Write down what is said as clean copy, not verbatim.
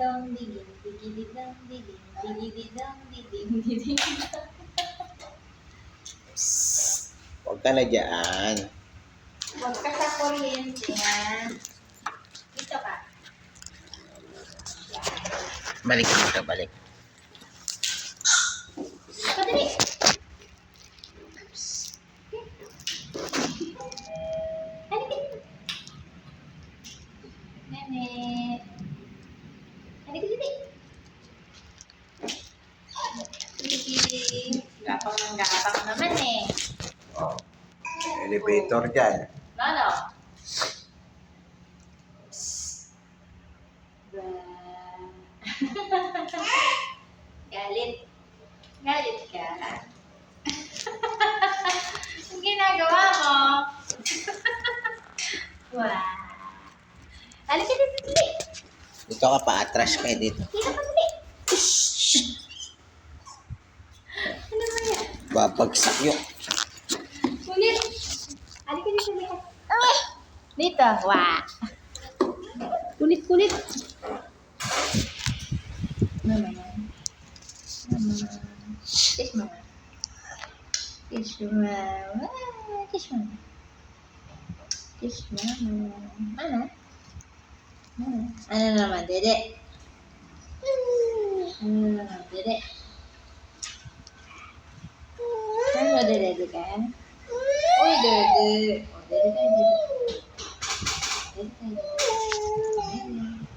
digididong diging, digididong diging, digididong diging, digididong. Huwag ka na dyan. Huwag ka sa kuryente, ha? Dito ka. Balik dito, balik. Padali. Halika dito. Nene. Halika dito. Gapang ng gapang naman eh. Elevator dyan. Lolo. Galit. Galit ka. Ang ginagawa mo. Wow. Halika dito, dali. Dito ka pa, atras ka dito. Dito ka, dali. Ano ba yan? Babagsak yun. Kulit. Halika dito, dito. Dito, wow. Kulit-kulit. Mama. Mama. Kiss mama. Kiss mama. Kiss mama. Kiss mama. Ano? Ano naman, dede? Ano naman, dede? Ano, dede ka?